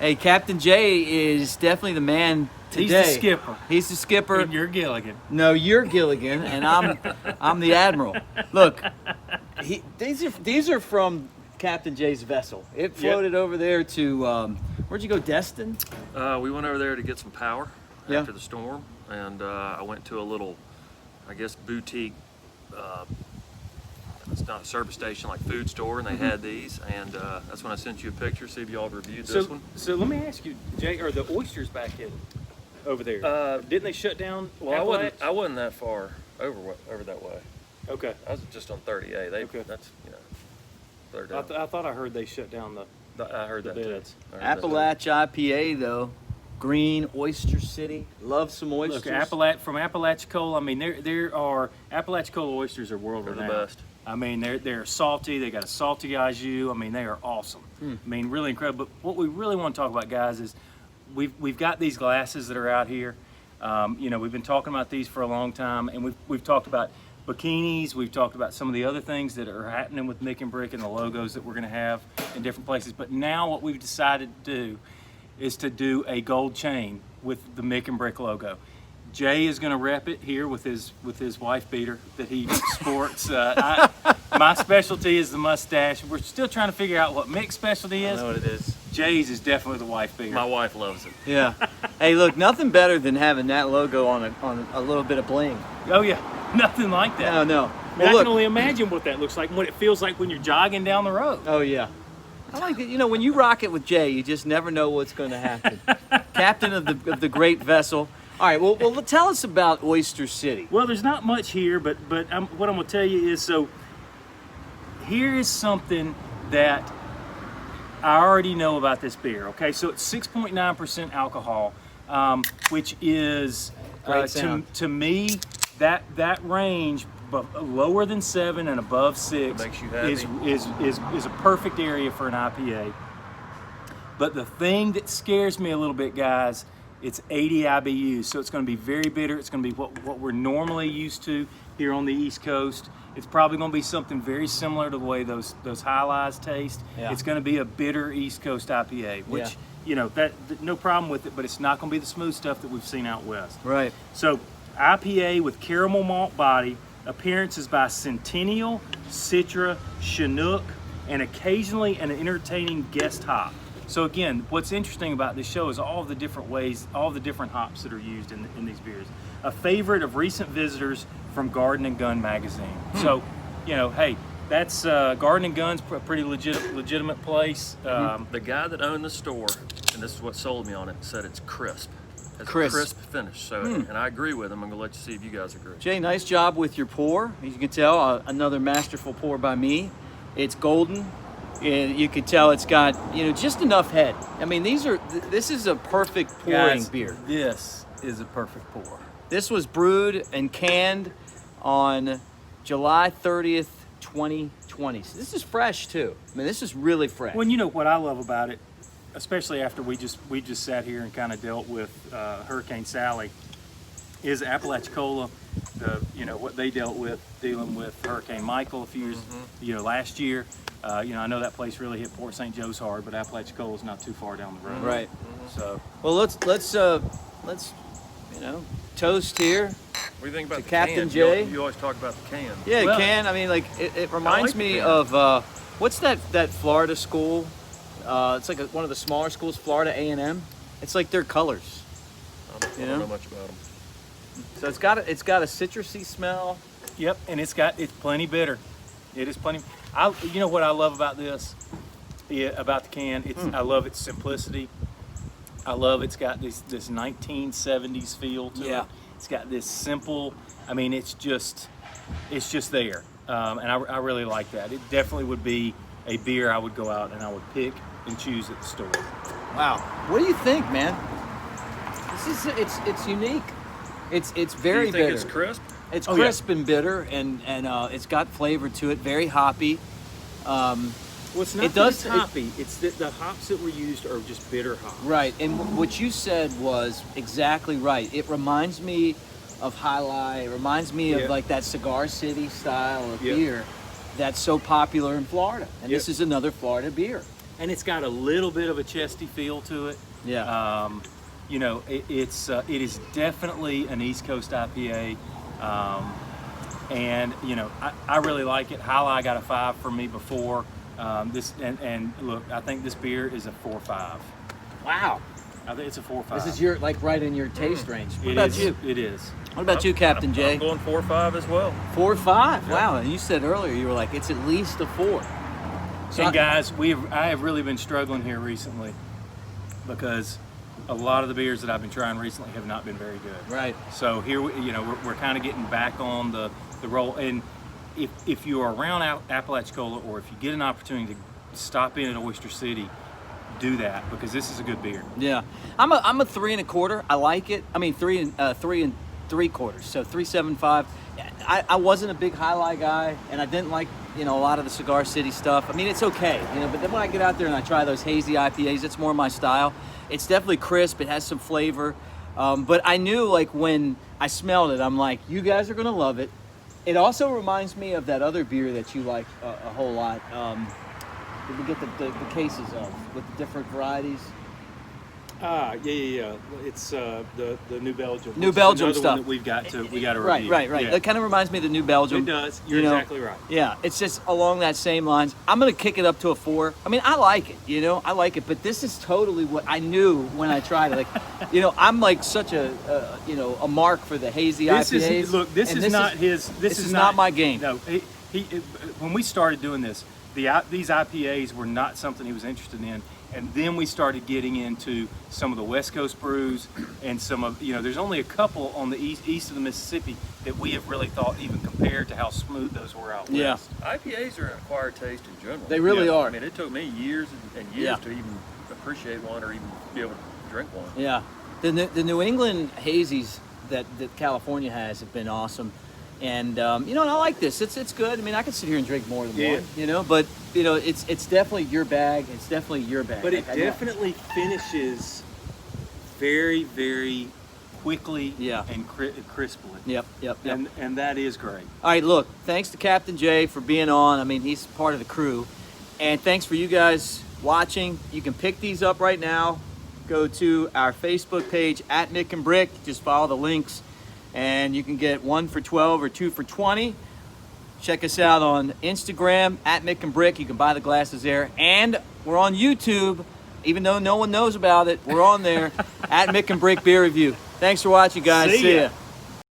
Hey, Captain Jay is definitely the man today. He's the skipper. He's the skipper. And you're Gilligan. No, you're Gilligan, and I'm the Admiral. Look, these are from Captain Jay's vessel. It floated over there to where'd you go, Destin? We went over there to get some power Yeah. after the storm, and I went to a little, I guess, boutique. It's not a service station, like food store, and they had these, and that's when I sent you a picture. See if y'all reviewed this one. So let me ask you, Jay, are the oysters back in over there? Didn't they shut down? Well, I wasn't that far over that way. Okay. I was just on 30A. Okay. That's they're down. I thought I heard they shut down I heard that too. beds. I heard that too. Apalach IPA though, green, Oyster City. Love some oysters. Look, from Apalachicola. I mean, there are Apalachicola oysters are world They're the renowned. best. I mean, they're salty. They got a salty au jus. I mean, they are awesome. I mean, really incredible. But what we really want to talk about, guys, is we've got these glasses that are out here. You know, we've been talking about these for a long time, and we've talked about bikinis. We've talked about some of the other things that are happening with Mick and Brick and the logos that we're going to have in different places. But now what we've decided to do is to do a gold chain with the Mick and Brick logo. Jay is going to rep it here with his wife beater that he sports. My specialty is the mustache. We're still trying to figure out what Mick's specialty is. I know what it is. Jay's is definitely the wife beater. My wife loves it. Yeah. Hey, look, nothing better than having that logo on a little bit of bling. Oh yeah, nothing like that. No. I mean, Well, I look. can only imagine what that looks like and what it feels like when you're jogging down the road. Oh yeah. I like it. You know, when you rock it with Jay, you just never know what's going to happen. Captain of the great vessel. All right. Well, tell us about Oyster City. Well, there's not much here, but what I'm going to tell you is, so here is something that I already know about this beer. Okay, so it's 6.9% alcohol, which is Great sound. to me that range, but lower than 7 and above 6 Makes you happy. is a perfect area for an IPA. But the thing that scares me a little bit, guys, it's 80 IBUs, so it's going to be very bitter. It's going to be what we're normally used to here on the East Coast. It's probably going to be something very similar to the way those High Lies taste. Yeah. It's going to be a bitter East Coast IPA, which Yeah. you know that no problem with it, but it's not going to be the smooth stuff that we've seen out west. Right. So IPA with caramel malt body, appearances by Centennial, CITRA, CHINOOK, and occasionally an entertaining guest hop. So again, what's interesting about this show is all the different ways, all the different hops that are used in these beers. A favorite of recent visitors from Garden and Gun magazine. So, you know, hey, that's Garden and Gun's a pretty legitimate place. The guy that owned the store, and this is what sold me on it, said it's crisp. It's Crisp. a crisp finish. So, and I agree with him. I'm gonna let you see if you guys agree. Jay, nice job with your pour. As you can tell, another masterful pour by me. It's golden. And you can tell it's got, you know, just enough head. I mean, this is a perfect pouring Guys, beer. This is a perfect pour. This was brewed and canned on July 30th, 2020. So this is fresh too. I mean, this is really fresh. Well, you know what I love about it, especially after we just sat here and kind of dealt with Hurricane Sally, is Apalachicola. You know what they dealing with Hurricane Michael a few years, last year. You know, I know that place really hit Port St. Joe's hard, but Apalachicola is not too far down the road. Right. So, Well, let's toast here. What do you think about To the Captain can? Jay? You always talk about the can. Yeah, Well- it can. I mean, like it reminds like the me can. of what's that Florida school? It's like one of the smaller schools, Florida A&M. It's like their colors. I don't know much about them. So it's got a citrusy smell. yep, and it's plenty bitter. It is plenty. You know what I love about this? About the can, I love its simplicity. I love it's got this 1970s feel to Yeah. it. It's got this simple. I mean, it's just there, and I really like that. It definitely would be a beer I would go out and I would pick and choose at the store. Wow. What do you think, man? It's unique. It's very Do you think bitter. it's crisp? It's Oh, yeah. crisp and bitter, and it's got flavor to it. Very hoppy. Well, it's not It does- that it's hoppy. It's the hops that were used are just bitter hops. Right, and what you said was exactly right. It reminds me of High Life. It reminds me Yeah. of like that Cigar City style of Yeah. beer that's so popular in Florida. And Yeah. this is another Florida beer. and it's got a little bit of a chesty feel to it. Yeah. You know, it is definitely an East Coast IPA, and you know, I really like it. Highlight got a 5 from me before. And look, I think this beer is a 4.5. Wow. I think it's a 4.5. This is your like right in your taste range. What It about is. you? It is. What about you, Captain Jay? I'm going 4.5 as well. 4.5. Wow. And you said earlier you were like it's at least a 4. So And guys, I have really been struggling here recently because a lot of the beers that I've been trying recently have not been very good. Right. So here, you know, we're kind of getting back on the roll. And if you are around Apalachicola, or if you get an opportunity to stop in at Oyster City, do that, because this is a good beer. Yeah, I'm a 3 1/4. I like it. I mean 3 3.75. So 3.75. I wasn't a big highlight guy, and I didn't like a lot of the Cigar City stuff. I mean it's okay, but then when I get out there and I try those hazy IPAs, it's more my style. It's definitely crisp. It has some flavor, but I knew like when I smelled it, I'm like, you guys are gonna love it. It also reminds me of that other beer that you like a whole lot. Did we get the cases of with the different varieties? Yeah. It's the New Belgium. New Belgium another stuff. One that we got to Right. review. Right. Yeah. That kind of reminds me of the New Belgium. It does. You're exactly right. Yeah, it's just along that same lines. I'm gonna kick it up to a 4. I mean, I like it. I like it, but this is totally what I knew when I tried it. Like, I'm like such a mark for the hazy IPAs. This is not my game. No, when we started doing this, these IPAs were not something he was interested in. And then we started getting into some of the West Coast brews, and some of, there's only a couple on the east of the Mississippi that we have really thought even compared to how smooth those were out Yeah. west. IPAs are an acquired taste in general. They really are. I mean, it took me years and years Yeah. to even appreciate one or even be able to drink one. Yeah, the New England hazies that California has have been awesome, and and I like this. It's good. I mean, I could sit here and drink more than one. But it's definitely your bag. It's definitely your bag. But it definitely finishes very, very quickly and crisply. Yep. And that is great. All right, look, thanks to Captain Jay for being on. I mean, he's part of the crew. And thanks for you guys watching. You can pick these up right now. Go to our Facebook page, @Mick and Brick. Just follow the links, and you can get 1 for $12 or 2 for $20. Check us out on Instagram, @Mick and Brick. You can buy the glasses there. And we're on YouTube. Even though no one knows about it, we're on there, @Mick and Brick Beer Review. Thanks for watching, guys. See ya.